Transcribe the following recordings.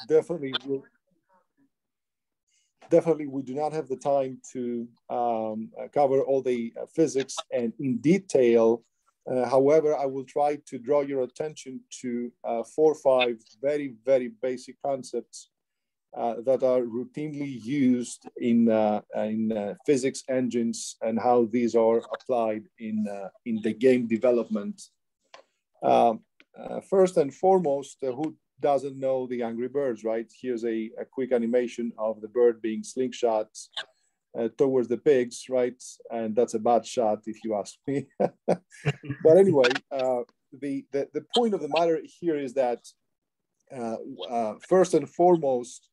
definitely, definitely, we do not have the time to cover all the physics and in detail. However, I will try to draw your attention to 4 or 5 very, very basic concepts that are routinely used in physics engines and how these are applied in the game development. First and foremost, who doesn't know the Angry Birds, right? Here's a quick animation of the bird being slingshot towards the pigs, right? And that's a bad shot, if you ask me. But anyway, the point of the matter here is that first and foremost,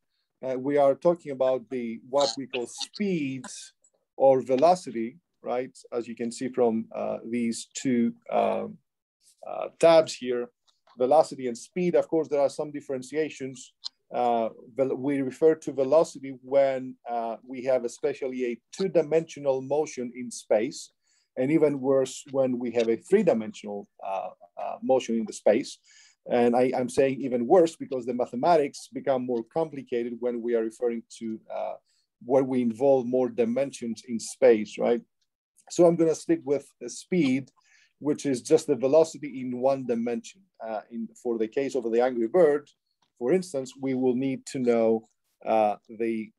we are talking about the what we call speed or velocity, right? As you can see from these two tabs here, velocity and speed. Of course, there are some differentiations. We refer to velocity when we have especially a two-dimensional motion in space, and even worse when we have a three-dimensional motion in the space. And I'm saying even worse because the mathematics become more complicated when we are referring to where we involve more dimensions in space, right? So I'm going to stick with the speed, which is just the velocity in one dimension. For the case of the Angry Bird, for instance, we will need to know the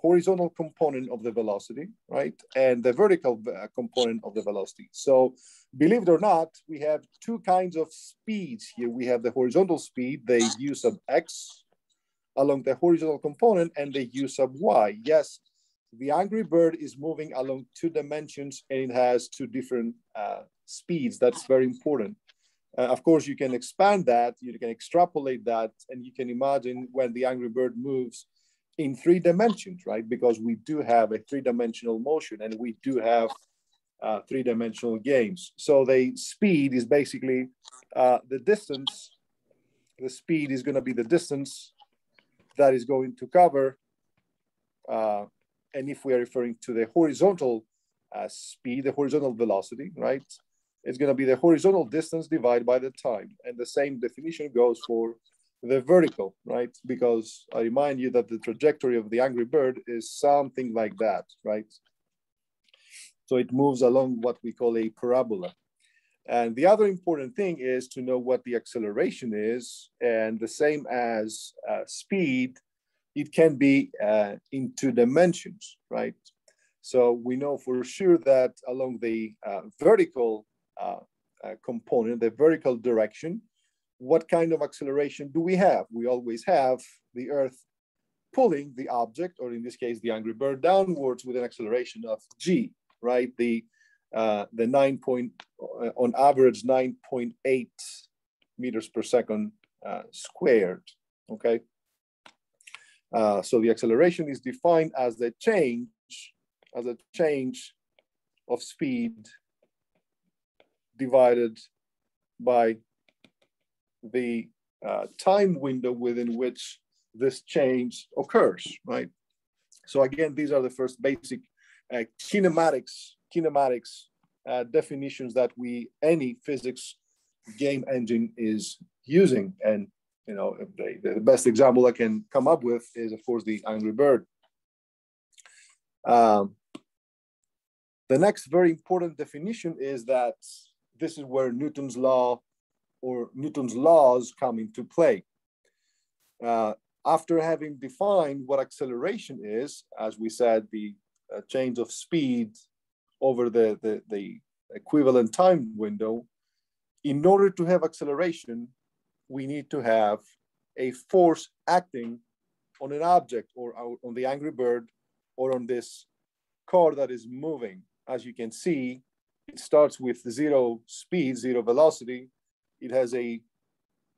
horizontal component of the velocity, right? And the vertical component of the velocity. So believe it or not, we have two kinds of speeds here. We have the horizontal speed, the u sub x along the horizontal component, and the u sub y. Yes, the Angry Bird is moving along two dimensions and it has two different speeds. That's very important. Of course, you can expand that, you can extrapolate that, and you can imagine when the Angry Bird moves in 3 dimensions, right? Because we do have a 3-dimensional motion and we do have 3-dimensional games. So the speed is basically the distance. The speed is going to be the distance that is going to cover. And if we are referring to the horizontal speed, the horizontal velocity, right? It's going to be the horizontal distance divided by the time. And the same definition goes for the vertical, right? Because I remind you that the trajectory of the Angry Bird is something like that, right? So it moves along what we call a parabola. And the other important thing is to know what the acceleration is. And the same as speed, it can be in 2 dimensions, right? So we know for sure that along the vertical component, the vertical direction, what kind of acceleration do we have? We always have the Earth pulling the object, or in this case, the Angry Bird, downwards with an acceleration of g, right? The on average 9.8 meters per second squared, okay? So the acceleration is defined as the change of speed divided by the time window within which this change occurs, right? So again, these are the first basic kinematics definitions that any physics game engine is using. And you know, the best example I can come up with is, of course, the Angry Bird. The next very important definition is that this is where Newton's law or Newton's laws come into play. After having defined what acceleration is, as we said, the change of speed over the equivalent time window, in order to have acceleration, we need to have a force acting on an object or on the Angry Bird or on this car that is moving. As you can see, it starts with 0 speed, 0 velocity. It has a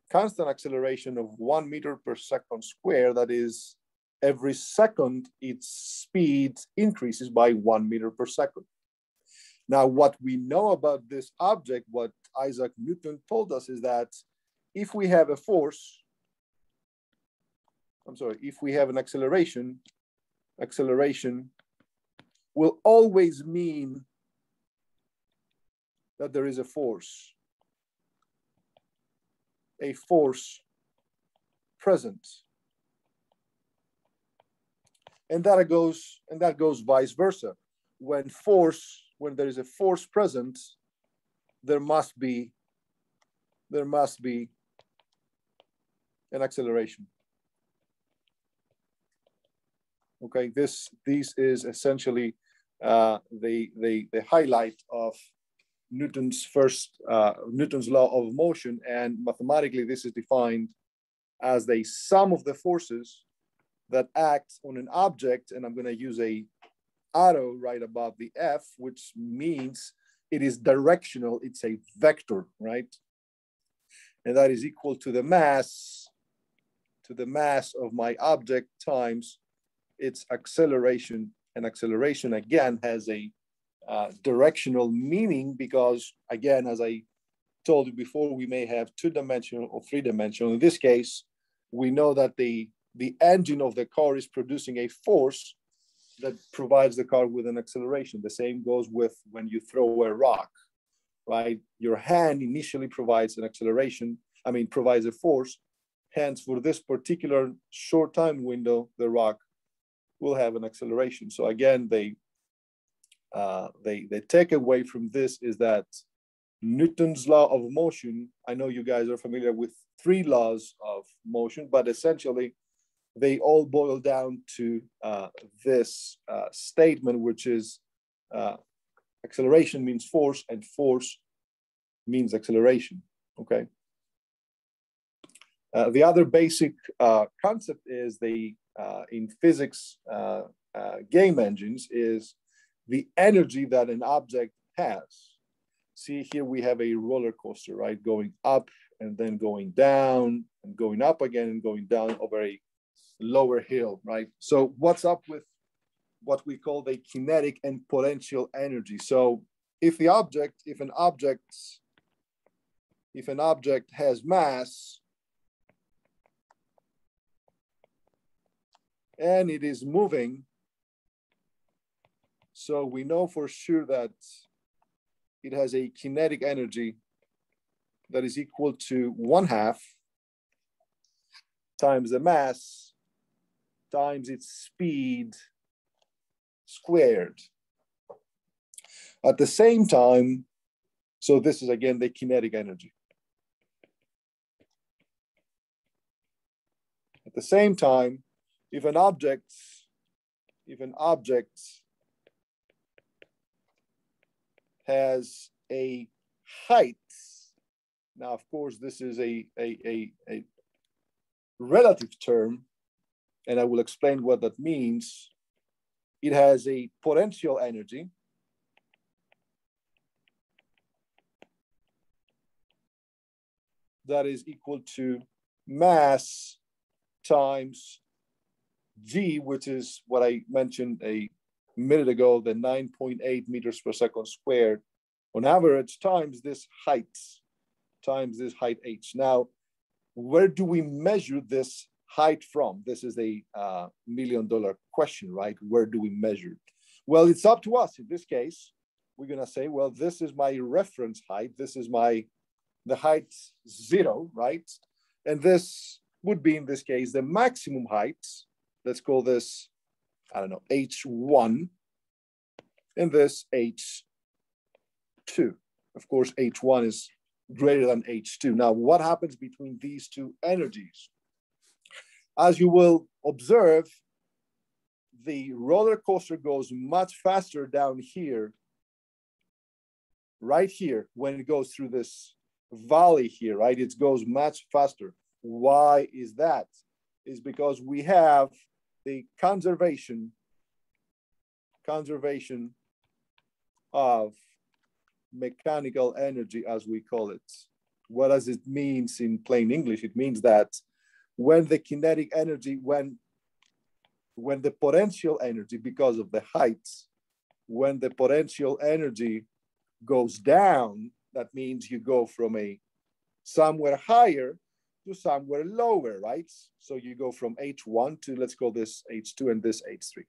constant acceleration of 1 meter per second square. That is, every second, its speed increases by 1 meter per second. Now, what we know about this object, what Isaac Newton told us, is that if we have a force, if we have an acceleration will always mean that there is a force present, And that goes vice versa. When there is a force present, there must be an acceleration. Okay, this is essentially the highlight of Newton's law of motion, and mathematically this is defined as the sum of the forces that act on an object, and I'm going to use a arrow right above the F, which means it is directional. It's a vector, right? And that is equal to the mass of my object times its acceleration. And acceleration again has a directional meaning because, again, as I told you before, we may have two-dimensional or three-dimensional. In this case, we know that the engine of the car is producing a force that provides the car with an acceleration. The same goes with when you throw a rock, right? Your hand initially provides an acceleration, provides a force. Hence, for this particular short time window, the rock will have an acceleration. So again, the takeaway from this is that Newton's law of motion, I know you guys are familiar with 3 laws of motion, but essentially they all boil down to this statement, which is acceleration means force and force means acceleration, okay? The other basic concept is in physics game engines is the energy that an object has. See here we have a roller coaster, right? Going up and then going down and going up again and going down over a lower hill, right? So what's up with what we call the kinetic and potential energy? So if an object has mass and it is moving, so we know for sure that it has a kinetic energy that is equal to 1/2 times the mass times its speed squared. At the same time, so this is again the kinetic energy. At the same time, if an object has a height, now of course this is a relative term, and I will explain what that means. It has a potential energy that is equal to mass times G, which is what I mentioned a minute ago, the 9.8 meters per second squared on average, times this height h. Now, where do we measure this height from? This is a $1 million question, right? Where do we measure? Well, it's up to us. In this case, we're gonna say, well, this is my reference height. This is the height 0, right? And this would be, in this case, the maximum height. Let's call this, I don't know, H1, and this H2. Of course, H1 is greater than H2. Now, what happens between these two energies? As you will observe, the roller coaster goes much faster down here, right here, when it goes through this valley here, right? It goes much faster. Why is that? Is because we have the conservation of mechanical energy, as we call it. What does it mean in plain English? It means that when the kinetic energy, when the potential energy, because of the height, when the potential energy goes down, that means you go from somewhere higher to somewhere lower, right? So you go from H1 to, let's call this H2 and this H3,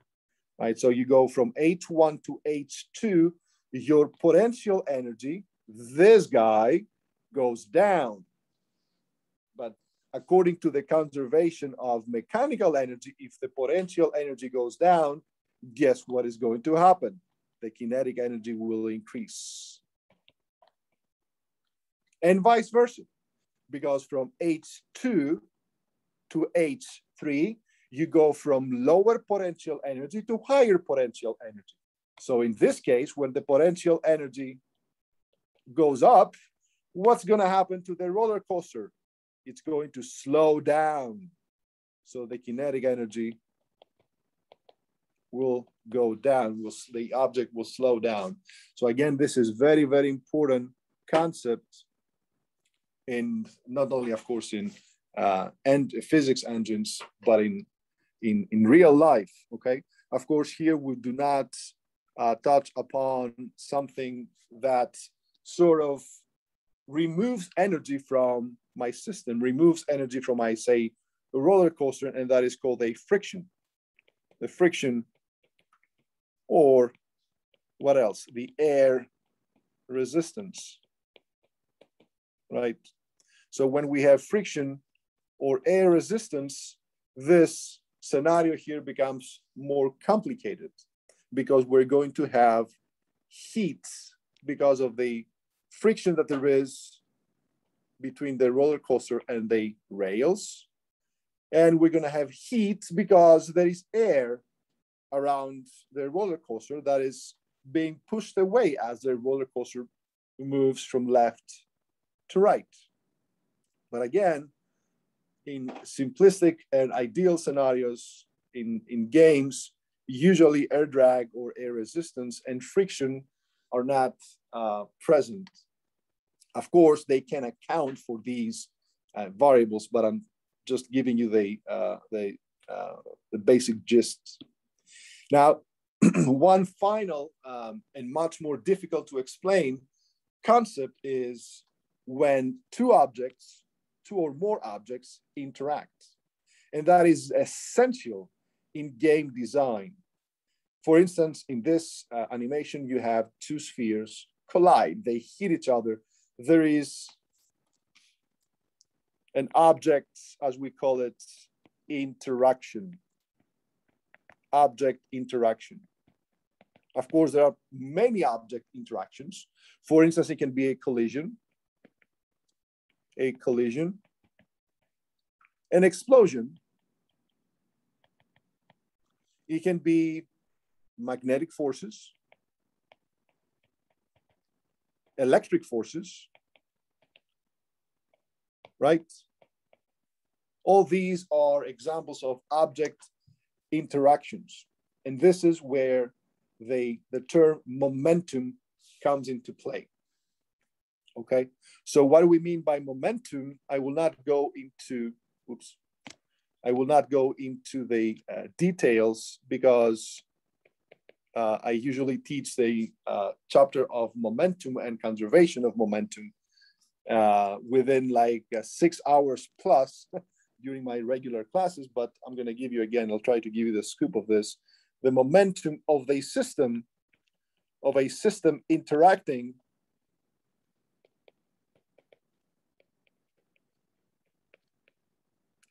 right? So you go from H1 to H2, your potential energy, this guy, goes down. But according to the conservation of mechanical energy, if the potential energy goes down, guess what is going to happen? The kinetic energy will increase. And vice versa, because from H2 to H3, you go from lower potential energy to higher potential energy. So in this case, when the potential energy goes up, what's going to happen to the roller coaster? It's going to slow down. So the kinetic energy will go down, the object will slow down. So again, this is very, very important concept in not only, of course, in physics engines, but in real life, okay? Of course, here we do not touch upon something that sort of removes energy from my system, removes energy from, I say, a roller coaster, and that is called a friction. The friction, or what else? The air resistance, right? So when we have friction or air resistance, this scenario here becomes more complicated because we're going to have heat because of the friction that there is between the roller coaster and the rails. And we're going to have heat because there is air around the roller coaster that is being pushed away as the roller coaster moves from left to right. But again, in simplistic and ideal scenarios in games, usually air drag or air resistance and friction are not present. Of course, they can account for these variables, but I'm just giving you the basic gist. Now, one final and much more difficult to explain concept is when two or more objects interact. And that is essential in game design. For instance, in this animation, you have two spheres collide, they hit each other. There is an object, as we call it, interaction. Object interaction. Of course, there are many object interactions. For instance, it can be a collision, an explosion. It can be magnetic forces, electric forces, right? All these are examples of object interactions. And this is where the term momentum comes into play. Okay, so what do we mean by momentum? I will not go into the details because I usually teach the chapter of momentum and conservation of momentum within like 6 hours plus during my regular classes, but I'm going to give you again, I'll try to give you the scoop of this. The momentum of a system interacting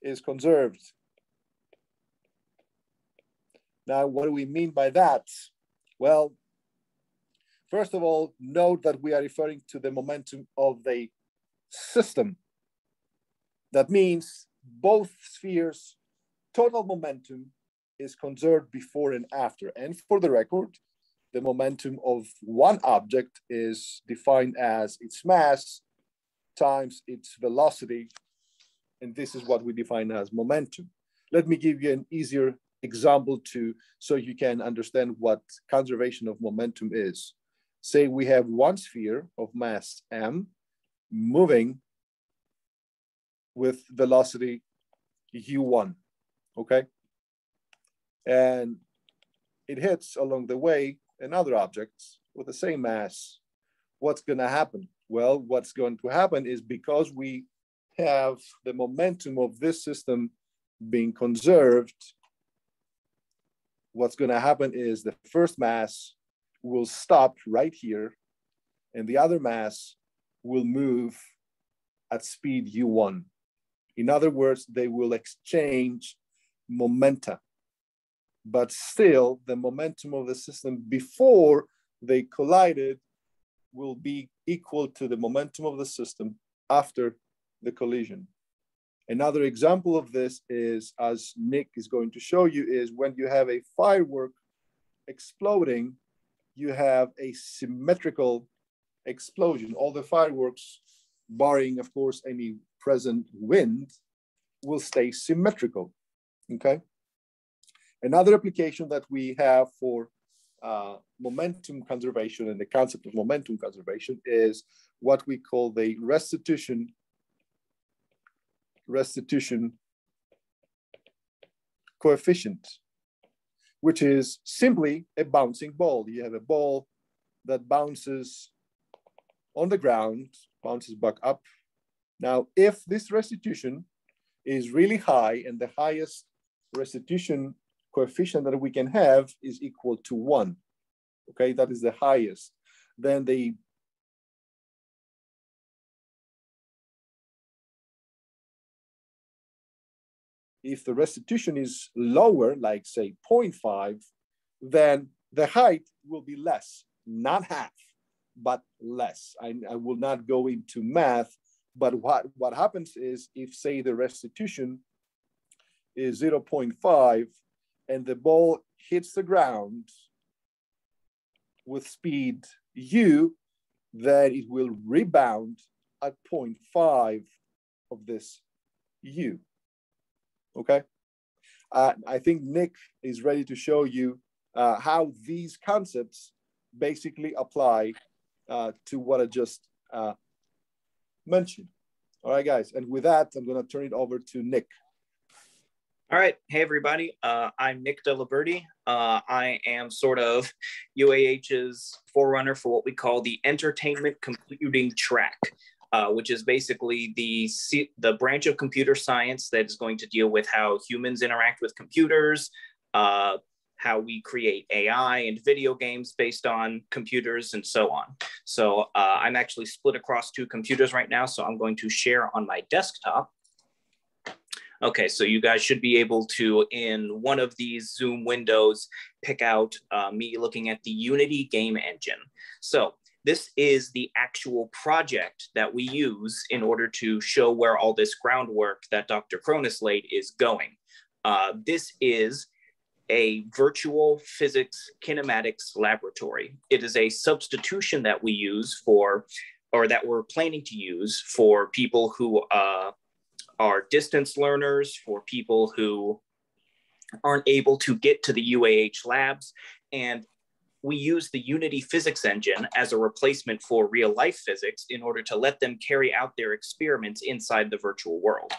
is conserved. Now, what do we mean by that? Well, first of all, note that we are referring to the momentum of the system. That means both spheres' total momentum is conserved before and after. And for the record, the momentum of one object is defined as its mass times its velocity. And this is what we define as momentum. Let me give you an easier example so you can understand what conservation of momentum is. Say we have one sphere of mass m moving with velocity u1, okay? And it hits along the way another object with the same mass. What's gonna happen? Well, what's going to happen is because we have the momentum of this system being conserved, what's going to happen is the first mass will stop right here and the other mass will move at speed u1. In other words, they will exchange momenta, but still the momentum of the system before they collided will be equal to the momentum of the system after the collision. Another example of this is, as Nick is going to show you, is when you have a firework exploding, you have a symmetrical explosion. All the fireworks, barring, of course, any present wind, will stay symmetrical, okay? Another application that we have for momentum conservation and the concept of momentum conservation is what we call the restitution coefficient, which is simply a bouncing ball. You have a ball that bounces on the ground, bounces back up. Now, if this restitution is really high and the highest restitution coefficient that we can have is equal to 1, okay, that is the highest, then if the restitution is lower, like say 0.5, then the height will be less, not half, but less. I will not go into math, but what happens is if say the restitution is 0.5 and the ball hits the ground with speed u, then it will rebound at 0.5 of this u. Okay, I think Nick is ready to show you how these concepts basically apply to what I just mentioned. All right, guys, and with that, I'm going to turn it over to Nick. All right, hey everybody, I'm Nick Delaberti. I am sort of UAH's forerunner for what we call the entertainment computing track. Which is basically the branch of computer science that is going to deal with how humans interact with computers, how we create AI and video games based on computers and so on. So I'm actually split across 2 computers right now, so I'm going to share on my desktop. Okay, so you guys should be able to, in one of these Zoom windows, pick out me looking at the Unity game engine. So this is the actual project that we use in order to show where all this groundwork that Dr. Cronus laid is going. This is a virtual physics kinematics laboratory. It is a substitution that we use for, or that we're planning to use for people who are distance learners, for people who aren't able to get to the UAH labs, and we use the Unity physics engine as a replacement for real life physics in order to let them carry out their experiments inside the virtual world.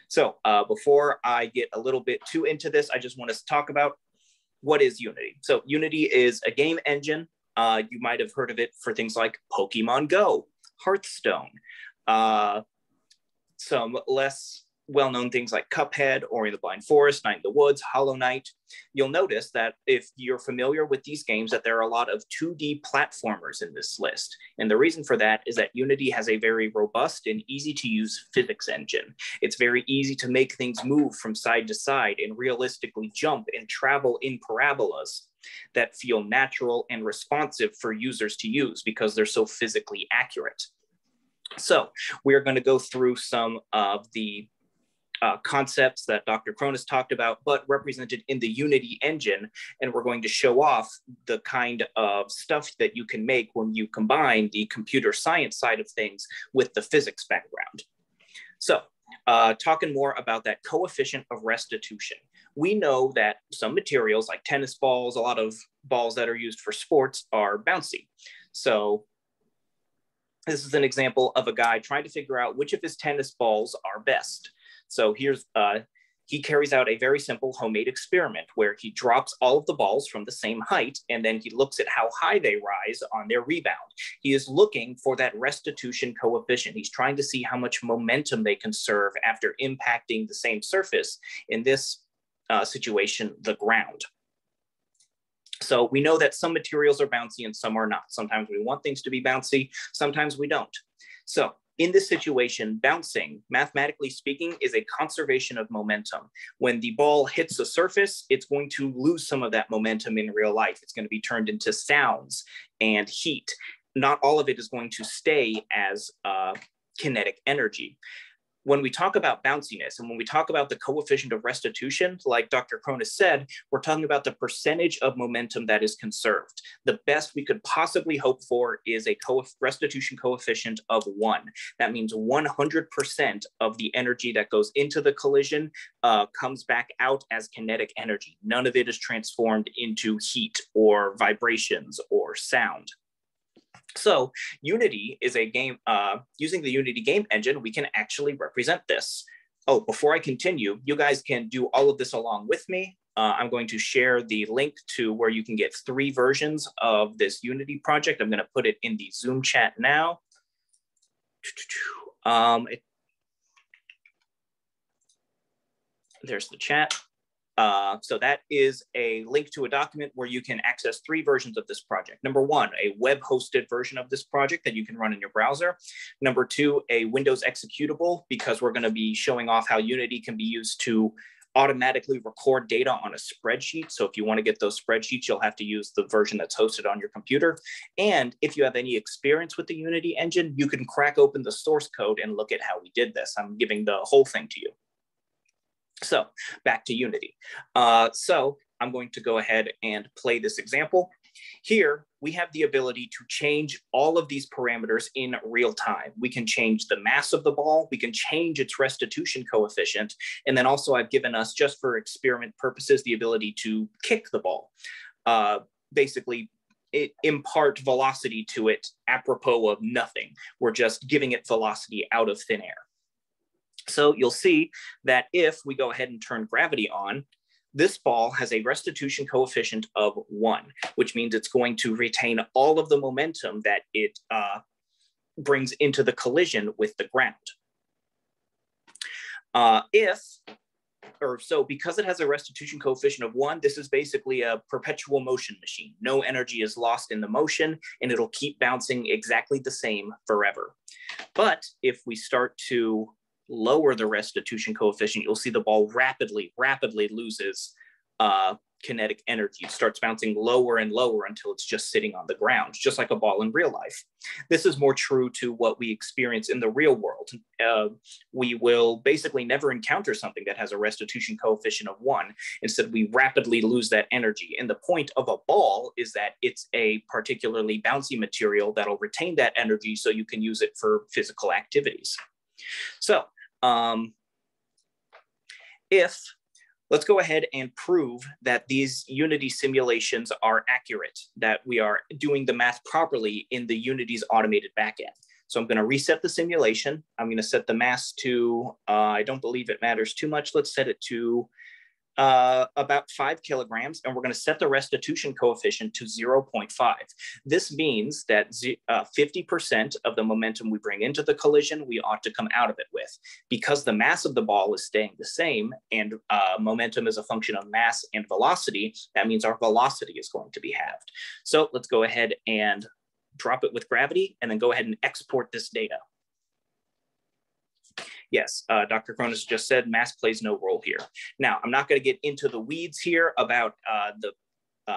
So before I get a little bit too into this, I just want to talk about what is Unity. So Unity is a game engine. You might have heard of it for things like Pokemon Go, Hearthstone, some less well-known things like Cuphead, Ori and the Blind Forest, Night in the Woods, Hollow Knight. You'll notice that if you're familiar with these games, that there are a lot of 2D platformers in this list. And the reason for that is that Unity has a very robust and easy to use physics engine. It's very easy to make things move from side to side and realistically jump and travel in parabolas that feel natural and responsive for users to use because they're so physically accurate. So we're going to go through some of the concepts that Dr. Cronus talked about, but represented in the Unity engine. And we're going to show off the kind of stuff that you can make when you combine the computer science side of things with the physics background. So talking more about that coefficient of restitution. We know that some materials like tennis balls, a lot of balls that are used for sports are bouncy. So this is an example of a guy trying to figure out which of his tennis balls are best. So here's, he carries out a very simple homemade experiment where he drops all of the balls from the same height, and then he looks at how high they rise on their rebound. He is looking for that restitution coefficient. He's trying to see how much momentum they conserve after impacting the same surface, in this situation, the ground. So we know that some materials are bouncy and some are not. Sometimes we want things to be bouncy, sometimes we don't. So in this situation, bouncing, mathematically speaking, is a conservation of momentum. When the ball hits the surface, it's going to lose some of that momentum in real life. It's going to be turned into sounds and heat. Not all of it is going to stay as kinetic energy. When we talk about bounciness and when we talk about the coefficient of restitution, like Dr. Cronus said, we're talking about the percentage of momentum that is conserved. The best we could possibly hope for is a restitution coefficient of 1. That means 100% of the energy that goes into the collision comes back out as kinetic energy. None of it is transformed into heat or vibrations or sound. So Unity is a game, using the Unity game engine, we can actually represent this. Oh, before I continue, you guys can do all of this along with me. I'm going to share the link to where you can get 3 versions of this Unity project. I'm going to put it in the Zoom chat now. There's the chat. So that is a link to a document where you can access 3 versions of this project. Number 1, a web-hosted version of this project that you can run in your browser. Number 2, a Windows executable, because we're going to be showing off how Unity can be used to automatically record data on a spreadsheet. So if you want to get those spreadsheets, you'll have to use the version that's hosted on your computer. And if you have any experience with the Unity engine, you can crack open the source code and look at how we did this. I'm giving the whole thing to you. So back to Unity. So I'm going to go ahead and play this example. Here, we have the ability to change all of these parameters in real time. We can change the mass of the ball, we can change its restitution coefficient, and then also I've given us, just for experiment purposes, the ability to kick the ball. Basically, impart velocity to it apropos of nothing. We're just giving it velocity out of thin air. So you'll see that if we go ahead and turn gravity on, this ball has a restitution coefficient of 1, which means it's going to retain all of the momentum that it brings into the collision with the ground. Because it has a restitution coefficient of 1, this is basically a perpetual motion machine. No energy is lost in the motion, and it'll keep bouncing exactly the same forever. But if we start to lower the restitution coefficient, you'll see the ball rapidly loses kinetic energy. It starts bouncing lower and lower until it's just sitting on the ground, just like a ball in real life. This is more true to what we experience in the real world. We will basically never encounter something that has a restitution coefficient of 1. Instead, we rapidly lose that energy. And the point of a ball is that it's a particularly bouncy material that'll retain that energy so you can use it for physical activities. So let's go ahead and prove that these Unity simulations are accurate, that we are doing the math properly in the Unity's automated backend. So I'm going to reset the simulation. I'm going to set the mass to, I don't believe it matters too much. Let's set it to about 5 kilograms, and we're going to set the restitution coefficient to 0.5. This means that 50% of the momentum we bring into the collision, we ought to come out of it with. Because the mass of the ball is staying the same, and momentum is a function of mass and velocity, that means our velocity is going to be halved. So let's go ahead and drop it with gravity, and then go ahead and export this data. Yes, Dr. Cronus just said mass plays no role here. Now, I'm not going to get into the weeds here about the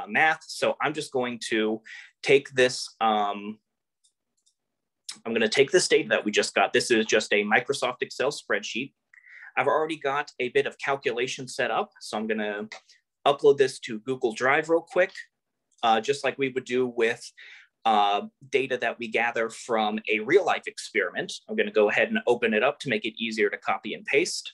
math, so I'm just going to take this. I'm going to take this data that we just got. This is just a Microsoft Excel spreadsheet. I've already got a bit of calculation set up, so I'm going to upload this to Google Drive real quick, just like we would do with data that we gather from a real life experiment. I'm going to go ahead and open it up to make it easier to copy and paste.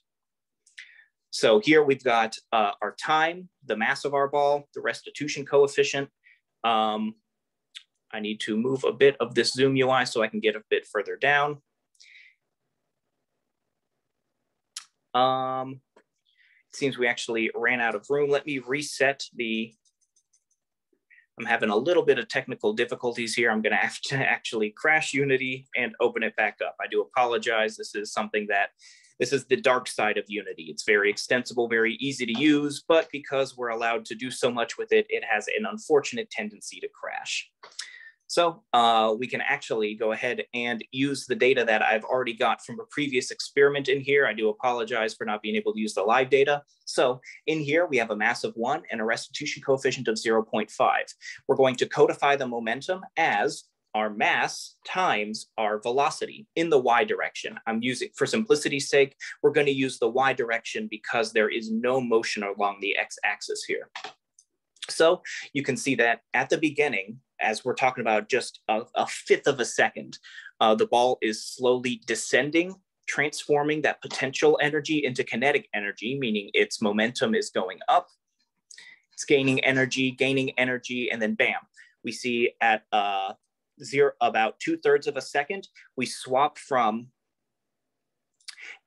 So here we've got our time, the mass of our ball, the restitution coefficient. I need to move a bit of this Zoom UI so I can get a bit further down. It seems we actually ran out of room. Let me reset the I'm having a little bit of technical difficulties here. I'm going to have to actually crash Unity and open it back up. I do apologize. This is the dark side of Unity. It's very extensible, very easy to use, but because we're allowed to do so much with it, it has an unfortunate tendency to crash. So we can actually go ahead and use the data that I've already got from a previous experiment in here. I do apologize for not being able to use the live data. So in here, we have a mass of 1 and a restitution coefficient of 0.5. We're going to codify the momentum as our mass times our velocity in the y direction. I'm using, for simplicity's sake, we're going to use the y direction because there is no motion along the x-axis here. So you can see that at the beginning, as we're talking about just a fifth of a second, the ball is slowly descending, transforming that potential energy into kinetic energy, meaning its momentum is going up. It's gaining energy, and then bam, we see at about 2/3 of a second, we swap from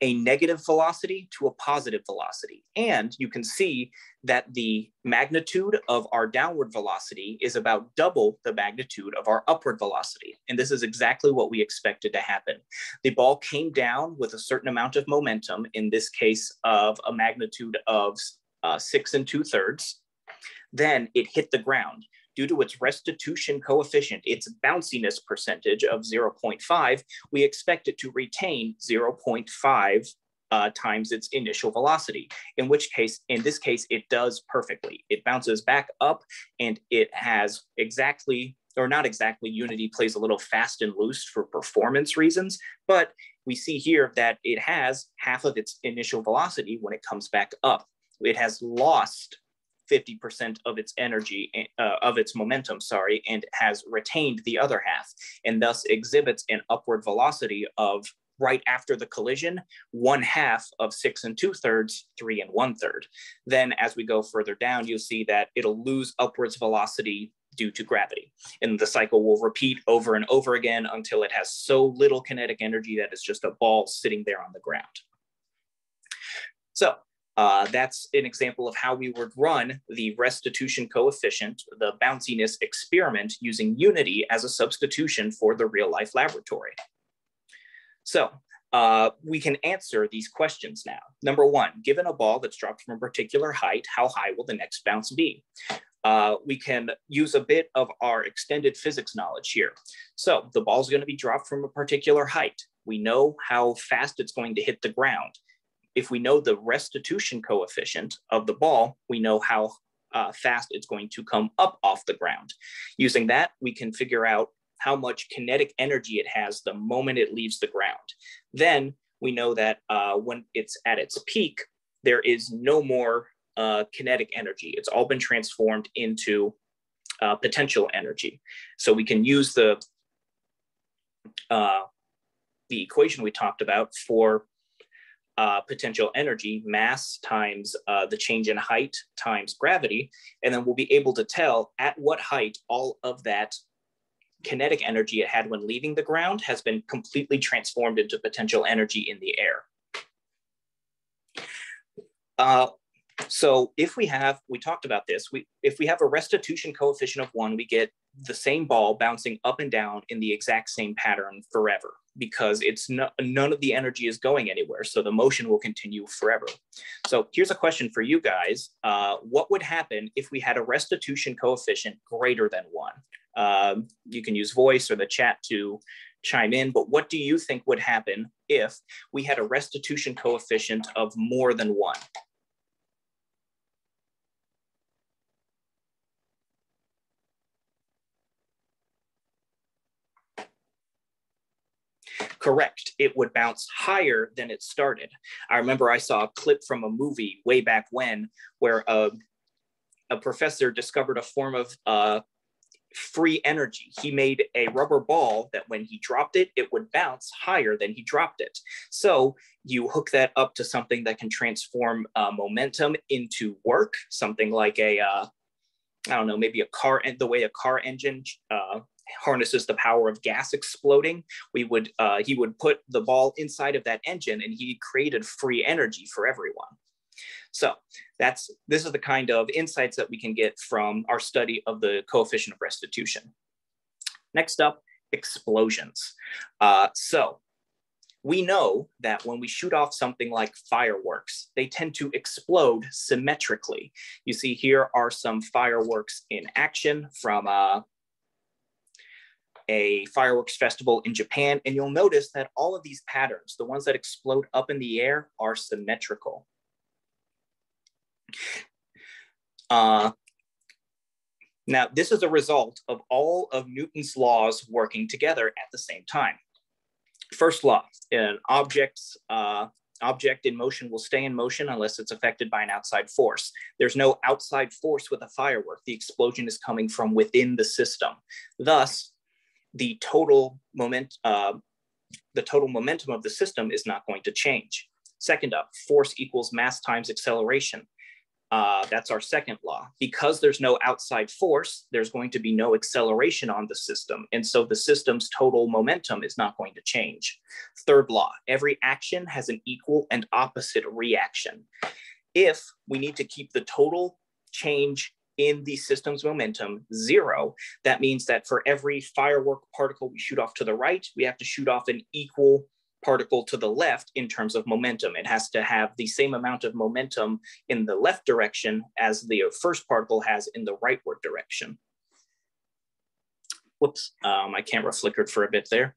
a negative velocity to a positive velocity. And you can see that the magnitude of our downward velocity is about double the magnitude of our upward velocity. And this is exactly what we expected to happen. The ball came down with a certain amount of momentum, in this case of a magnitude of 6 2/3. Then it hit the ground. Due to its restitution coefficient, its bounciness percentage of 0.5, we expect it to retain 0.5 times its initial velocity, in this case, it does perfectly. It bounces back up and it has exactly, or not exactly, Unity plays a little fast and loose for performance reasons, but we see here that it has half of its initial velocity when it comes back up. It has lost 50% of its energy, of its momentum, and has retained the other half, and thus exhibits an upward velocity of, right after the collision, 1/2 of 6 2/3, 3 1/3. Then as we go further down, you'll see that it'll lose upwards velocity due to gravity. And the cycle will repeat over and over again until it has so little kinetic energy that it's just a ball sitting there on the ground. So that's an example of how we would run the restitution coefficient, the bounciness experiment, using Unity as a substitution for the real life laboratory. So we can answer these questions now. Number 1, given a ball that's dropped from a particular height, how high will the next bounce be? We can use a bit of our extended physics knowledge here. So the ball's going to be dropped from a particular height. We know how fast it's going to hit the ground. If we know the restitution coefficient of the ball, we know how fast it's going to come up off the ground. Using that, we can figure out how much kinetic energy it has the moment it leaves the ground. Then we know that when it's at its peak, there is no more kinetic energy. It's all been transformed into potential energy. So we can use the equation we talked about for potential energy, mass times the change in height times gravity, and then we'll be able to tell at what height all of that kinetic energy it had when leaving the ground has been completely transformed into potential energy in the air. So if we talked about this, if we have a restitution coefficient of 1, we get the same ball bouncing up and down in the exact same pattern forever, because none of the energy is going anywhere. So the motion will continue forever. So here's a question for you guys. What would happen if we had a restitution coefficient greater than 1? You can use voice or the chat to chime in, but what do you think would happen if we had a restitution coefficient of more than 1? Correct. It would bounce higher than it started. I remember I saw a clip from a movie way back when where a professor discovered a form of free energy. He made a rubber ball that when he dropped it, it would bounce higher than he dropped it. So you hook that up to something that can transform momentum into work, something like I don't know, maybe a car, and the way a car engine harnesses the power of gas exploding. He would put the ball inside of that engine, and he created free energy for everyone. So this is the kind of insights that we can get from our study of the coefficient of restitution. Next up, explosions. So we know that when we shoot off something like fireworks, they tend to explode symmetrically. You see here are some fireworks in action from a fireworks festival in Japan, and you'll notice that all of these patterns, the ones that explode up in the air, are symmetrical. Now, this is a result of all of Newton's laws working together at the same time. First law, an object in motion will stay in motion unless it's affected by an outside force. There's no outside force with a firework. The explosion is coming from within the system. Thus, the total momentum of the system is not going to change. Second up, force equals mass times acceleration. That's our second law. Because there's no outside force, there's going to be no acceleration on the system. And so the system's total momentum is not going to change. Third law, every action has an equal and opposite reaction. If we need to keep the total change in the system's momentum 0, that means that for every firework particle we shoot off to the right, we have to shoot off an equal particle to the left in terms of momentum. It has to have the same amount of momentum in the left direction as the first particle has in the rightward direction. Whoops, my camera flickered for a bit there.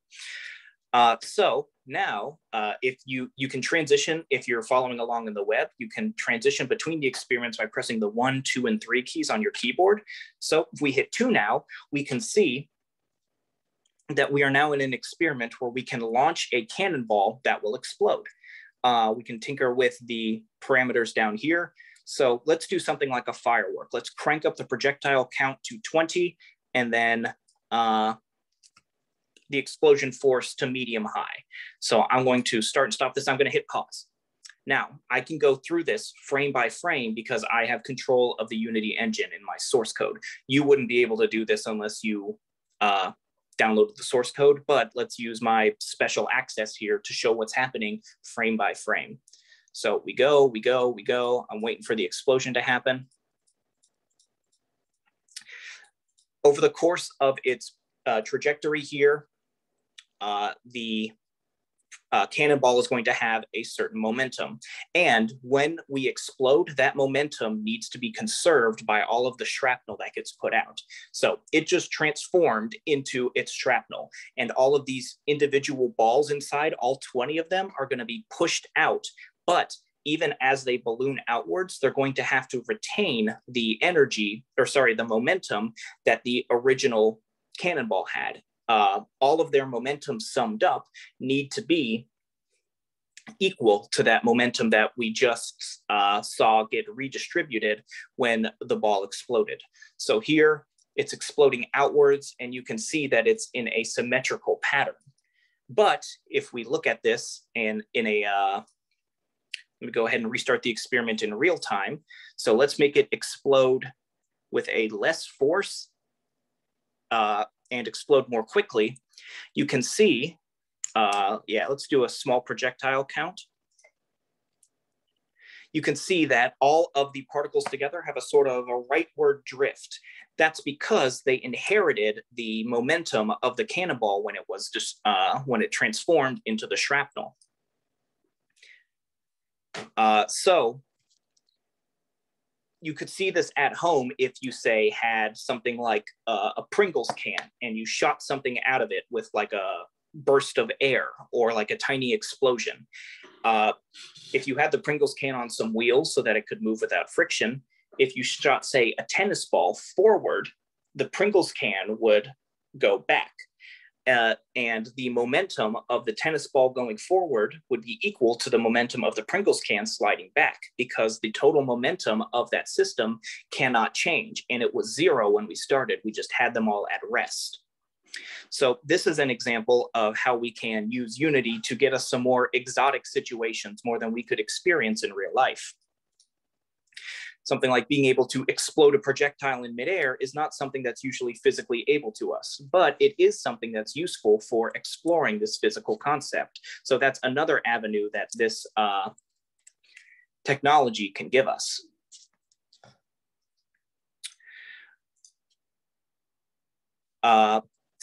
So now, if you can transition, if you're following along in the web, you can transition between the experiments by pressing the 1, 2, and 3 keys on your keyboard. So if we hit 2 now, we can see that we are now in an experiment where we can launch a cannonball that will explode. We can tinker with the parameters down here. So let's do something like a firework. Let's crank up the projectile count to 20 and then the explosion force to medium high. So I'm going to start and stop this. I'm going to hit pause. Now I can go through this frame by frame because I have control of the Unity engine in my source code. You wouldn't be able to do this unless you downloaded the source code, but let's use my special access here to show what's happening frame by frame. So we go, we go, we go. I'm waiting for the explosion to happen. Over the course of its trajectory here, the cannonball is going to have a certain momentum. And when we explode, that momentum needs to be conserved by all of the shrapnel that gets put out. So it just transformed into its shrapnel. And all of these individual balls inside, all 20 of them, are going to be pushed out. But even as they balloon outwards, they're going to have to retain the energy, or sorry, the momentum that the original cannonball had. All of their momentum summed up need to be equal to that momentum that we just saw get redistributed when the ball exploded. So here it's exploding outwards, and you can see that it's in a symmetrical pattern. But if we look at this and in a, let me go ahead and restart the experiment in real time. So let's make it explode with a less force and explode more quickly. You can see, let's do a small projectile count. You can see that all of the particles together have a sort of a rightward drift. That's because they inherited the momentum of the cannonball when it was just when it transformed into the shrapnel. So you could see this at home if you, say, had something like a Pringles can and you shot something out of it with like a burst of air or like a tiny explosion. If you had the Pringles can on some wheels so that it could move without friction, if you shot, say, a tennis ball forward, the Pringles can would go back. And the momentum of the tennis ball going forward would be equal to the momentum of the Pringles can sliding back, because the total momentum of that system cannot change. And it was 0 when we started. We just had them all at rest. So this is an example of how we can use Unity to get us some more exotic situations, more than we could experience in real life. Something like being able to explode a projectile in midair is not something that's usually physically able to us, but it is something that's useful for exploring this physical concept. So that's another avenue that this technology can give us.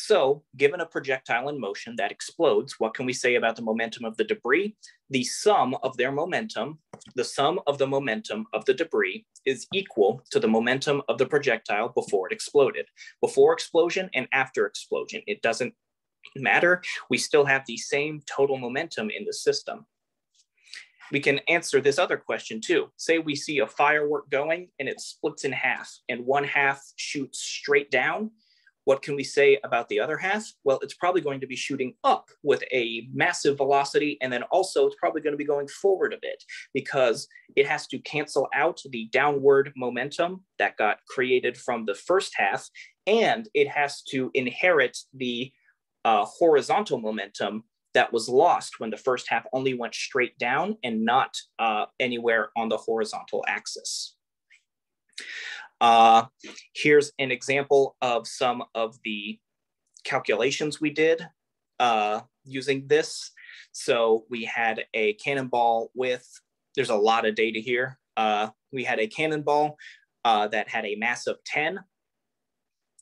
So given a projectile in motion that explodes, what can we say about the momentum of the debris? The sum of their momentum, the sum of the momentum of the debris is equal to the momentum of the projectile before it exploded. Before explosion and after explosion, it doesn't matter. We still have the same total momentum in the system. We can answer this other question too. Say we see a firework going and it splits in half and one half shoots straight down. What can we say about the other half? Well, it's probably going to be shooting up with a massive velocity, and then also it's probably going to be going forward a bit because it has to cancel out the downward momentum that got created from the first half, and it has to inherit the horizontal momentum that was lost when the first half only went straight down and not anywhere on the horizontal axis. Here's an example of some of the calculations we did using this. So we had a cannonball with, there's a lot of data here. We had a cannonball that had a mass of 10.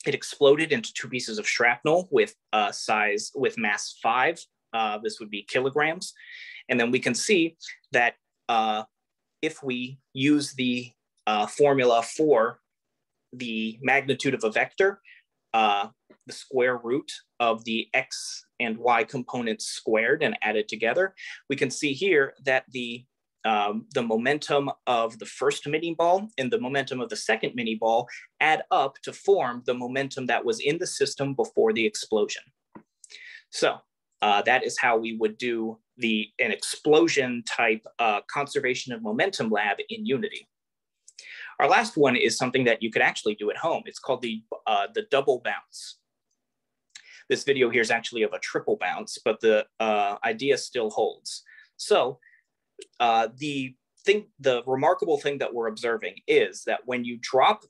It exploded into 2 pieces of shrapnel with mass 5. This would be kilograms. And then we can see that if we use the formula for the magnitude of a vector, the square root of the x and y components squared and added together, we can see here that the momentum of the first mini ball and the momentum of the second mini ball add up to form the momentum that was in the system before the explosion. So that is how we would do an explosion type conservation of momentum lab in Unity. Our last one is something that you could actually do at home. It's called the double bounce. This video here is actually of a triple bounce, but the idea still holds. So the remarkable thing that we're observing is that when you drop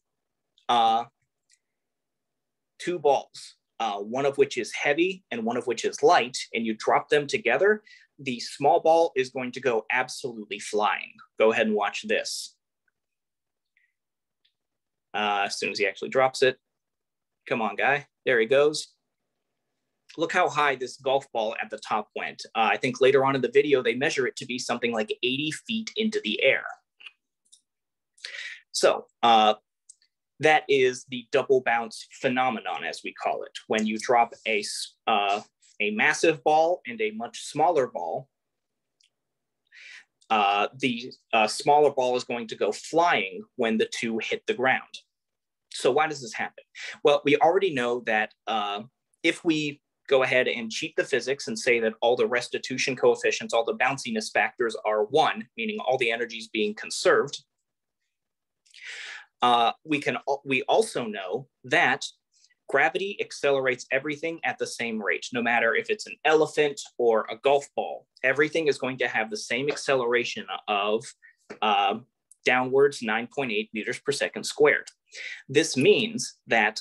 2 balls, one of which is heavy and one of which is light, and you drop them together, the small ball is going to go absolutely flying. Go ahead and watch this. As soon as he actually drops it. Come on, guy. There he goes. Look how high this golf ball at the top went. I think later on in the video, they measure it to be something like 80 feet into the air. So that is the double bounce phenomenon, as we call it. When you drop a massive ball and a much smaller ball, the smaller ball is going to go flying when the 2 hit the ground. So why does this happen? Well, we already know that if we go ahead and cheat the physics and say that all the restitution coefficients, all the bounciness factors are 1, meaning all the energy is being conserved, we also know that gravity accelerates everything at the same rate, no matter if it's an elephant or a golf ball. Everything is going to have the same acceleration of downwards 9.8 meters per second squared. This means that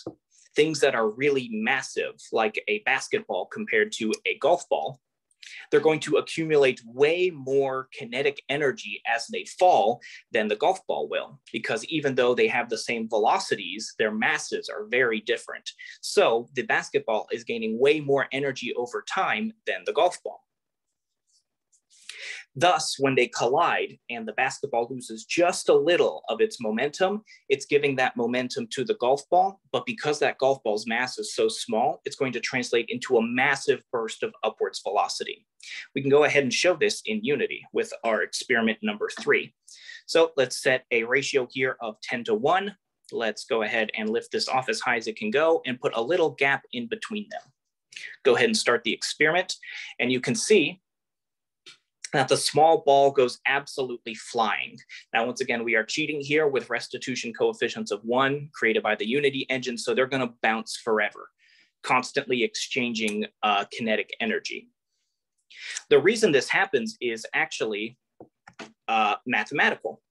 things that are really massive, like a basketball compared to a golf ball, they're going to accumulate way more kinetic energy as they fall than the golf ball will, because even though they have the same velocities, their masses are very different. So the basketball is gaining way more energy over time than the golf ball. Thus, when they collide and the basketball loses just a little of its momentum, it's giving that momentum to the golf ball. But because that golf ball's mass is so small, it's going to translate into a massive burst of upwards velocity. We can go ahead and show this in Unity with our experiment number 3. So let's set a ratio here of 10:1. Let's go ahead and lift this off as high as it can go and put a little gap in between them. Go ahead and start the experiment, and you can see that the small ball goes absolutely flying. Now, once again, we are cheating here with restitution coefficients of 1 created by the Unity engine, so they're going to bounce forever, constantly exchanging kinetic energy. The reason this happens is actually mathematical.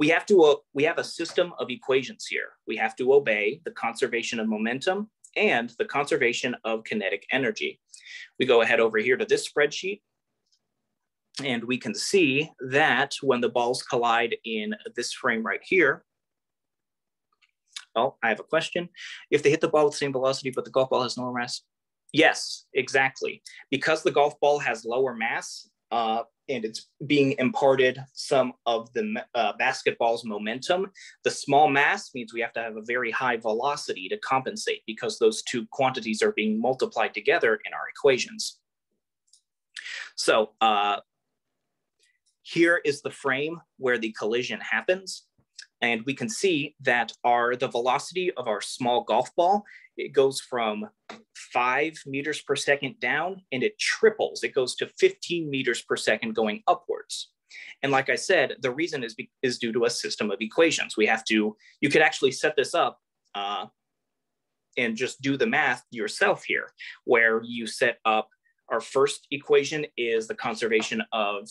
We have a system of equations here. We have to obey the conservation of momentum and the conservation of kinetic energy. We go ahead over here to this spreadsheet, and we can see that when the balls collide in this frame right here, Oh, I have a question. If they hit the ball with the same velocity, but the golf ball has lower mass? Yes, exactly. Because the golf ball has lower mass and it's being imparted some of the basketball's momentum, the small mass means we have to have a very high velocity to compensate because those two quantities are being multiplied together in our equations. So here is the frame where the collision happens. And we can see that the velocity of our small golf ball, it goes from 5 meters per second down and it triples. It goes to 15 meters per second going upwards. And like I said, the reason is due to a system of equations. You could actually set this up and just do the math yourself here, where you set up our first equation is the conservation of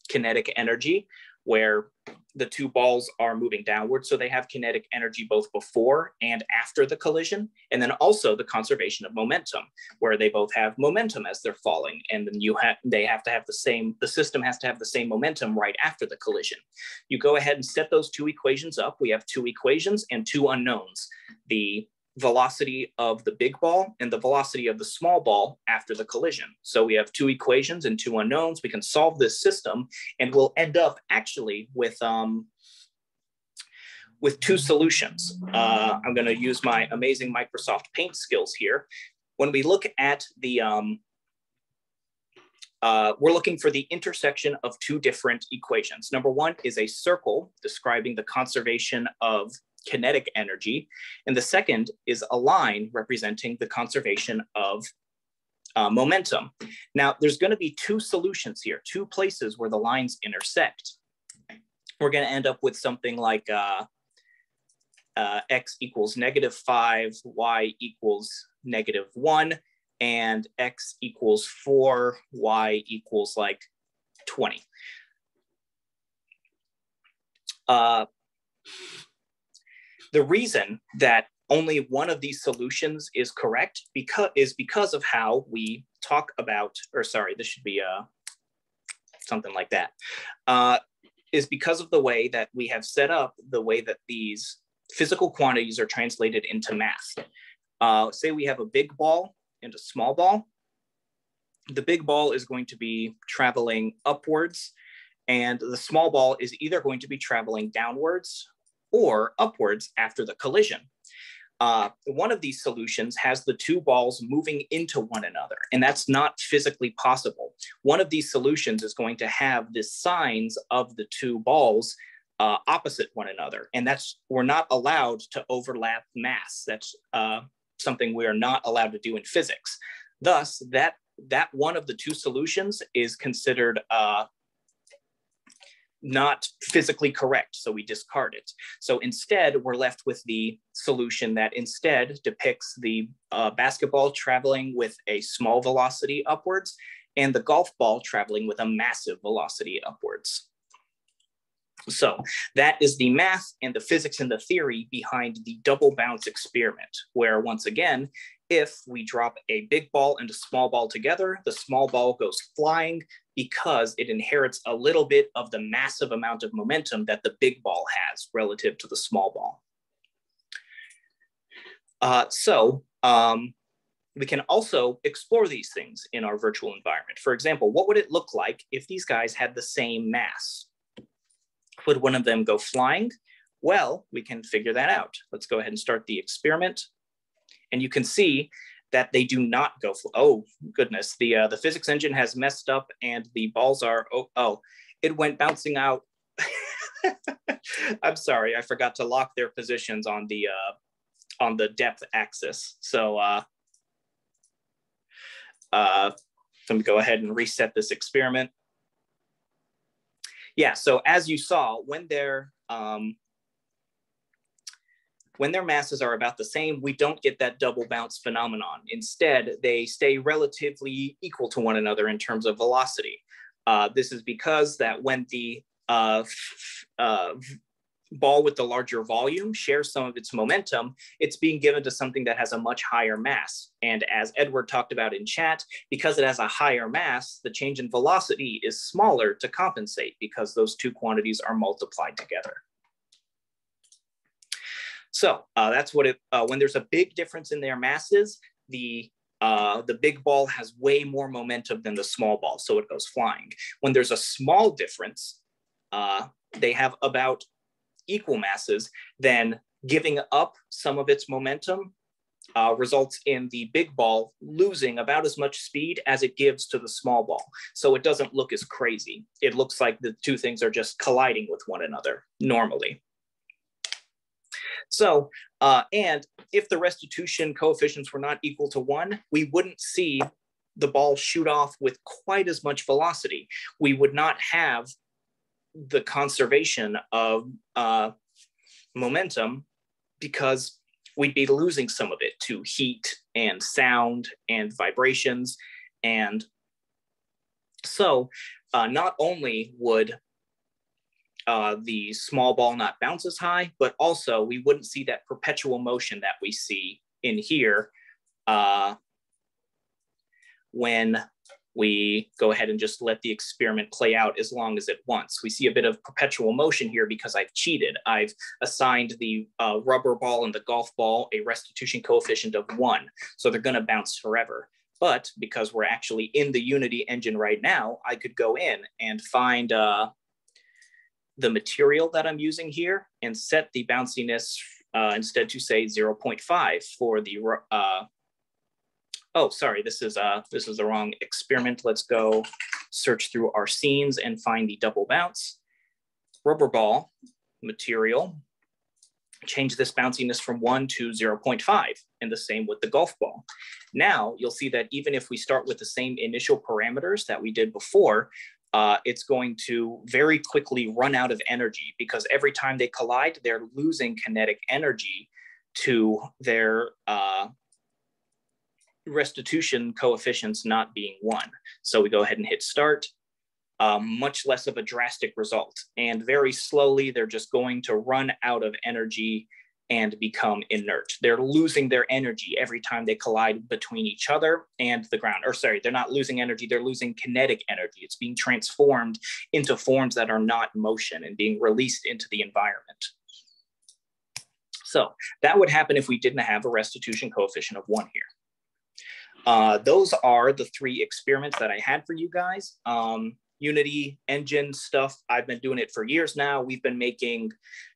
kinetic energy, where the two balls are moving downward. So they have kinetic energy both before and after the collision. And then also the conservation of momentum, where they both have momentum as they're falling. And then the system has to have the same momentum right after the collision. You go ahead and set those two equations up. We have two equations and two unknowns: the velocity of the big ball and the velocity of the small ball after the collision. So we have two equations and two unknowns. We can solve this system and we'll end up actually with two solutions. I'm going to use my amazing Microsoft Paint skills here. When we look at the, we're looking for the intersection of two different equations. Number one is a circle describing the conservation of kinetic energy. And the second is a line representing the conservation of momentum. Now, there's going to be two solutions here, two places where the lines intersect. We're going to end up with something like x equals -5, y equals -1, and x equals 4, y equals like 20. The reason that only one of these solutions is correct is because of how we talk about, or sorry, this should be something like that, is because of the way that we have set up the way that these physical quantities are translated into math. Say we have a big ball and a small ball. The big ball is going to be traveling upwards, and the small ball is either going to be traveling downwards or upwards after the collision. One of these solutions has the two balls moving into one another, and that's not physically possible. One of these solutions is going to have the signs of the two balls opposite one another, and we're not allowed to overlap mass. That's something we are not allowed to do in physics. Thus, that one of the two solutions is considered not physically correct, so we discard it. So instead, we're left with the solution that instead depicts the basketball traveling with a small velocity upwards and the golf ball traveling with a massive velocity upwards. So that is the math and the physics and the theory behind the double bounce experiment, where once again, if we drop a big ball and a small ball together, the small ball goes flying because it inherits a little bit of the massive amount of momentum that the big ball has relative to the small ball. We can also explore these things in our virtual environment. For example, what would it look like if these guys had the same mass? Would one of them go flying? Well, we can figure that out. Let's go ahead and start the experiment. And you can see that they do not go, oh goodness, the physics engine has messed up and the balls are, it went bouncing out. I'm sorry, I forgot to lock their positions on the depth axis. So let me go ahead and reset this experiment. Yeah, so as you saw, when their masses are about the same, we don't get that double bounce phenomenon. Instead, they stay relatively equal to one another in terms of velocity. This is because that when the ball with the larger volume shares some of its momentum, it's being given to something that has a much higher mass. And as Edward talked about in chat, because it has a higher mass, the change in velocity is smaller to compensate because those two quantities are multiplied together. So that's what it, when there's a big difference in their masses, the big ball has way more momentum than the small ball, so it goes flying. When there's a small difference, they have about equal masses, then giving up some of its momentum results in the big ball losing about as much speed as it gives to the small ball. So it doesn't look as crazy. It looks like the two things are just colliding with one another normally. So, and if the restitution coefficients were not equal to 1, we wouldn't see the ball shoot off with quite as much velocity. We would not have the conservation of momentum because we'd be losing some of it to heat and sound and vibrations. And so not only would the small ball not bounce as high, but also we wouldn't see that perpetual motion that we see in here when we go ahead and just let the experiment play out as long as it wants. We see a bit of perpetual motion here because I've cheated. I've assigned the rubber ball and the golf ball a restitution coefficient of 1. So they're gonna bounce forever. But because we're actually in the Unity engine right now, I could go in and find the material that I'm using here and set the bounciness instead to say 0.5 for the, oh, sorry, this is the wrong experiment. Let's go search through our scenes and find the double bounce. Rubber ball material, change this bounciness from 1 to 0.5, and the same with the golf ball. Now you'll see that even if we start with the same initial parameters that we did before, it's going to very quickly run out of energy because every time they collide, they're losing kinetic energy to their restitution coefficients not being 1. So we go ahead and hit start. Much less of a drastic result. And very slowly, they're just going to run out of energy and become inert. They're losing their energy every time they collide between each other and the ground. Or sorry, they're not losing energy, they're losing kinetic energy. It's being transformed into forms that are not motion and being released into the environment. So that would happen if we didn't have a restitution coefficient of 1 here. Those are the 3 experiments that I had for you guys. Unity engine stuff, I've been doing it for years now. We've been making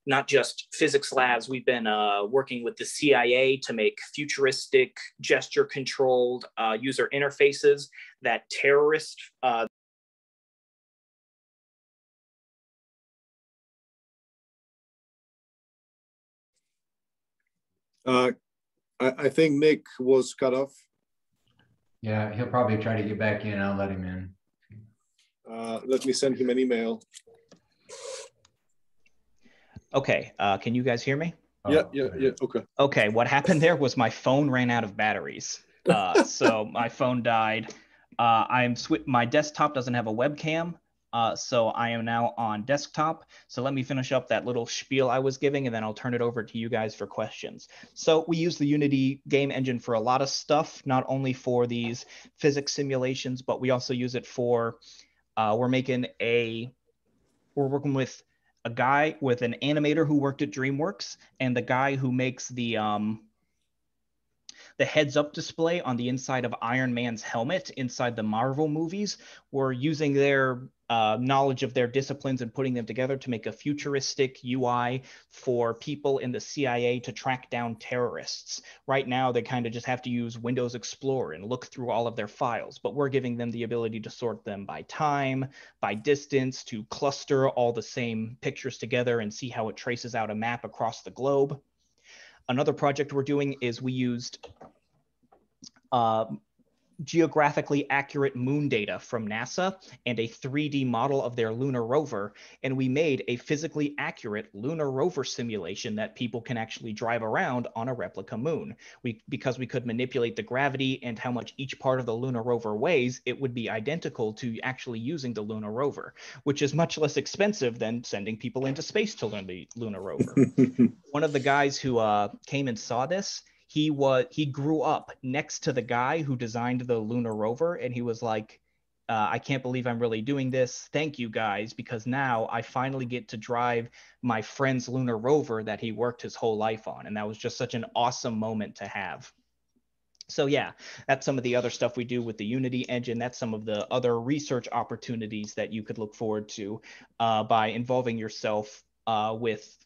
not just physics labs, we've been working with the CIA to make futuristic gesture controlled user interfaces that terrorists I think Nick was cut off. Yeah, he'll probably try to get back in. I'll let him in. Let me send him an email. Okay, can you guys hear me? Yeah, okay. Okay, what happened there was my phone ran out of batteries. So my phone died. My desktop doesn't have a webcam, so I am now on desktop. So let me finish up that little spiel I was giving, and then I'll turn it over to you guys for questions. So we use the Unity game engine for a lot of stuff, not only for these physics simulations, but we also use it for, we're working with a guy with an animator who worked at DreamWorks and the guy who makes the heads-up display on the inside of Iron Man's helmet inside the Marvel movies. We're using their knowledge of their disciplines and putting them together to make a futuristic UI for people in the CIA to track down terrorists. Right now, they kind of just have to use Windows Explorer and look through all of their files, but we're giving them the ability to sort them by time, by distance, to cluster all the same pictures together and see how it traces out a map across the globe. Another project we're doing is we used geographically accurate moon data from NASA and a 3D model of their lunar rover, and we made a physically accurate lunar rover simulation that people can actually drive around on a replica moon. Because we could manipulate the gravity and how much each part of the lunar rover weighs, it would be identical to actually using the lunar rover, which is much less expensive than sending people into space to learn the lunar rover. One of the guys who came and saw this, he grew up next to the guy who designed the lunar rover, and he was like, I can't believe I'm really doing this. Thank you guys, because now I finally get to drive my friend's lunar rover that he worked his whole life on. And that was just such an awesome moment to have. So yeah, that's some of the other stuff we do with the Unity engine. That's some of the other research opportunities that you could look forward to by involving yourself with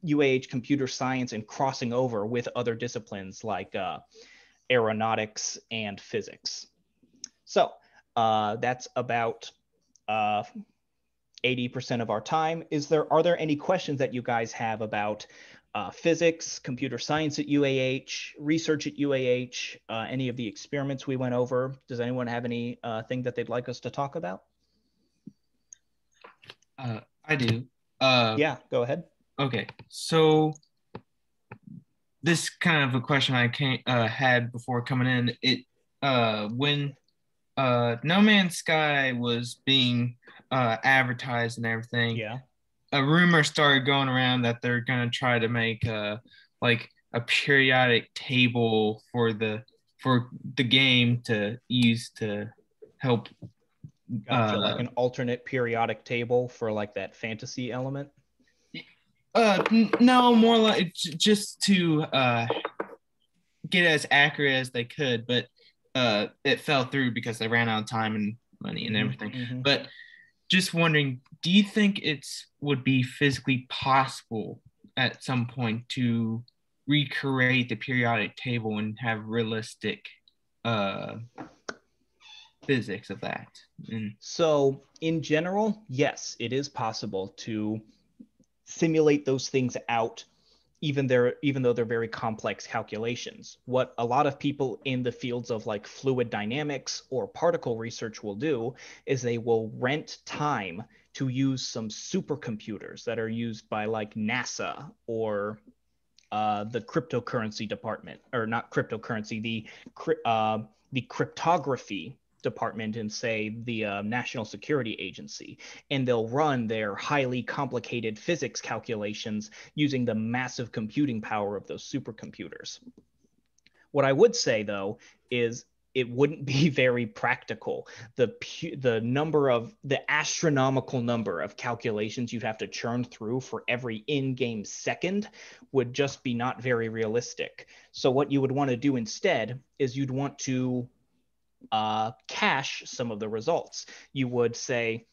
UAH computer science and crossing over with other disciplines like aeronautics and physics. So that's about 80% of our time. Are there any questions that you guys have about physics, computer science at UAH, research at UAH, any of the experiments we went over? Does anyone have any thing that they'd like us to talk about? I do. Yeah, go ahead. Okay, so this kind of a question I had before coming in. When No Man's Sky was being advertised and everything, yeah, a rumor started going around that they're gonna try to make like a periodic table for the game to use to help. Gotcha. Like an alternate periodic table for like that fantasy element. No, more like just to get as accurate as they could, but it fell through because they ran out of time and money and everything. Mm-hmm. But just wondering, do you think would be physically possible at some point to recreate the periodic table and have realistic physics of that? So in general, yes, it is possible to simulate those things out, even though they're very complex calculations. What a lot of people in the fields of like fluid dynamics or particle research will do is they will rent time to use some supercomputers that are used by like NASA or the cryptocurrency department, or not cryptocurrency, the cryptography department in, say, the National Security Agency, and they'll run their highly complicated physics calculations using the massive computing power of those supercomputers. What I would say, though, is it wouldn't be very practical. The astronomical number of calculations you'd have to churn through for every in-game second would just be not very realistic. So what you would want to do instead is you'd want to cache some of the results. You would say,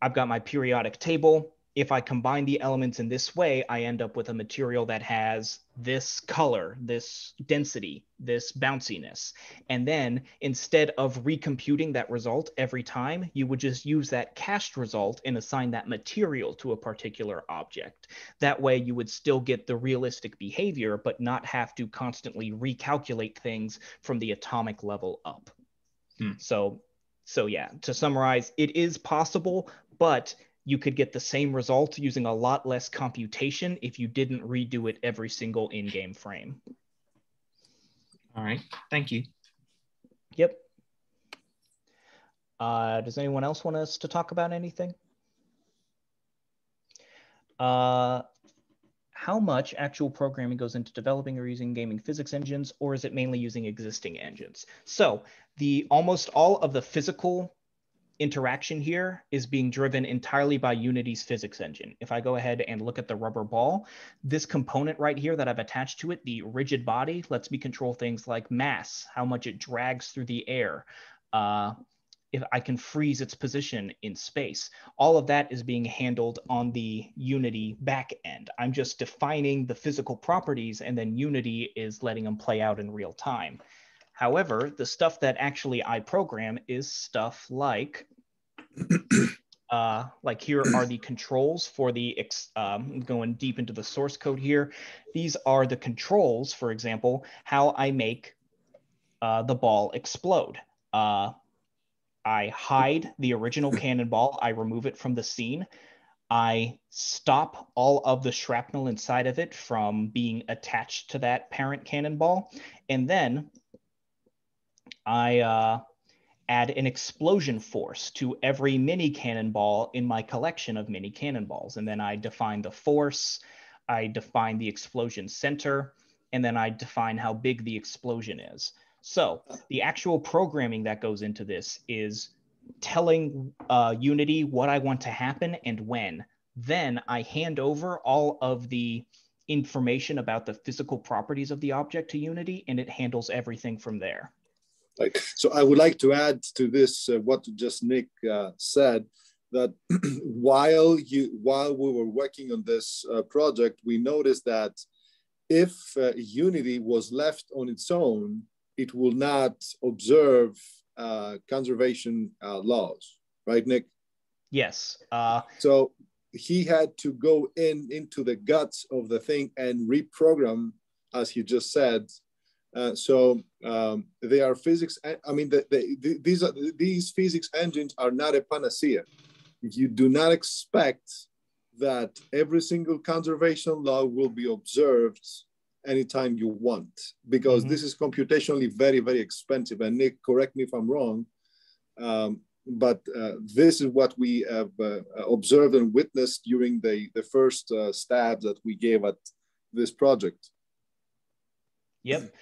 I've got my periodic table. If I combine the elements in this way, I end up with a material that has this color, this density, this bounciness. And then instead of recomputing that result every time, you would just use that cached result and assign that material to a particular object. That way you would still get the realistic behavior, but not have to constantly recalculate things from the atomic level up. So yeah, to summarize, it is possible, but you could get the same result using a lot less computation if you didn't redo it every single in-game frame. All right, thank you. Yep. Does anyone else want us to talk about anything? How much actual programming goes into developing or using gaming physics engines, or is it mainly using existing engines? So almost all of the physical interaction here is being driven entirely by Unity's physics engine. If I go ahead and look at the rubber ball, this component right here that I've attached to it, the rigid body, lets me control things like mass, how much it drags through the air, if I can freeze its position in space. All of that is being handled on the Unity back end. I'm just defining the physical properties, and then Unity is letting them play out in real time. However, the stuff that actually I program is stuff like here are the controls for the, going deep into the source code here. These are the controls, for example, how I make the ball explode. I hide the original cannonball. I remove it from the scene. I stop all of the shrapnel inside of it from being attached to that parent cannonball. And then I add an explosion force to every mini cannonball in my collection of mini cannonballs. And then I define the force, I define the explosion center, and then I define how big the explosion is. So the actual programming that goes into this is telling Unity what I want to happen and when. Then I hand over all of the information about the physical properties of the object to Unity, and it handles everything from there. Right. So I would like to add to this what just Nick said, that while we were working on this project, we noticed that if Unity was left on its own, it will not observe conservation laws, right, Nick? Yes. So he had to go into the guts of the thing and reprogram, as he just said. They are physics. I mean, these physics engines are not a panacea. You do not expect that every single conservation law will be observed anytime you want, because this is computationally very, very expensive. And Nick, correct me if I'm wrong, but this is what we have observed and witnessed during the first stabs that we gave at this project. Yep.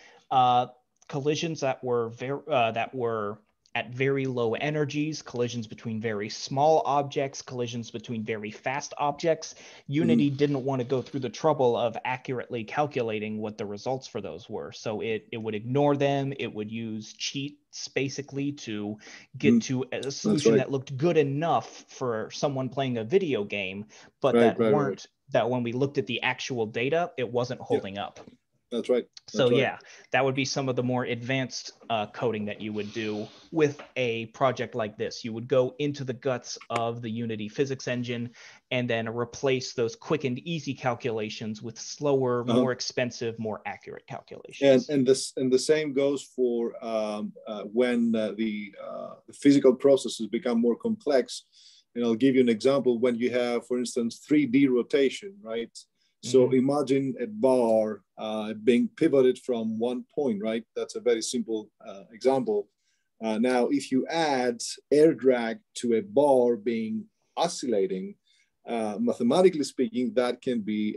Collisions that were at very low energies, collisions between very small objects, collisions between very fast objects. Unity didn't want to go through the trouble of accurately calculating what the results for those were. So it would ignore them. It would use cheats basically to get to a solution that looked good enough for someone playing a video game, but that when we looked at the actual data, it wasn't holding up. That's right. So yeah, that would be some of the more advanced coding that you would do with a project like this. You would go into the guts of the Unity physics engine and then replace those quick and easy calculations with slower, more expensive, more accurate calculations. And the same goes for when the physical processes become more complex. And I'll give you an example. When you have, for instance, 3D rotation, right? So imagine a bar being pivoted from one point, right? That's a very simple example. Now, if you add air drag to a bar being oscillating, mathematically speaking, that can be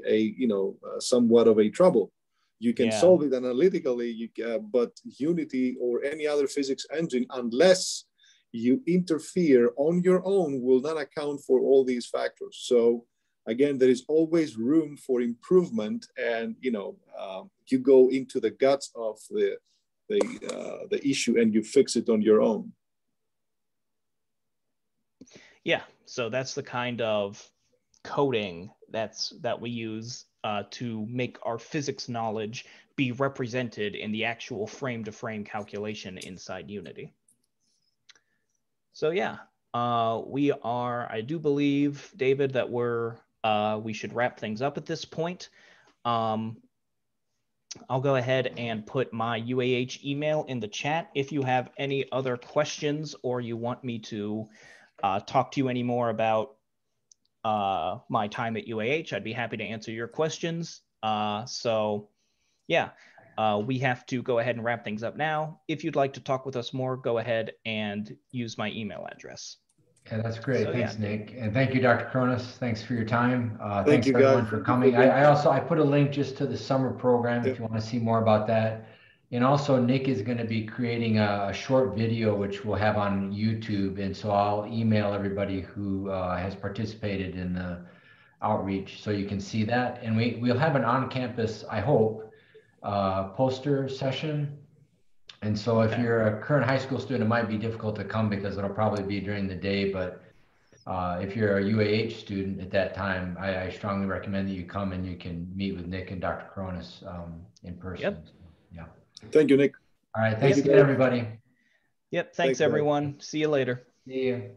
somewhat of a trouble. You can solve it analytically, but Unity or any other physics engine, unless you interfere on your own, will not account for all these factors. So again, there is always room for improvement, and you go into the guts of the issue and you fix it on your own. Yeah, so that's the kind of coding that we use to make our physics knowledge be represented in the actual frame-to-frame calculation inside Unity. So yeah, I do believe, David, that we should wrap things up at this point. I'll go ahead and put my UAH email in the chat. If you have any other questions or you want me to talk to you any more about my time at UAH, I'd be happy to answer your questions. So yeah, we have to go ahead and wrap things up now. If you'd like to talk with us more, go ahead and use my email address. Yeah, that's great. Thanks, Nick. And thank you, Dr. Cronus. Thanks for your time. Thanks you, everyone guys, for coming. I put a link just to the summer program if you want to see more about that. And also Nick is going to be creating a short video, which we'll have on YouTube. And so I'll email everybody who has participated in the outreach so you can see that. And we'll have an on-campus, I hope, poster session. And so if you're a current high school student, it might be difficult to come because it'll probably be during the day. But if you're a UAH student at that time, I strongly recommend that you come and you can meet with Nick and Dr. Cronus in person. Yep. Yeah. Thank you, Nick. All right. Thanks again, everybody. Yep. Thanks everyone. See you later. See you.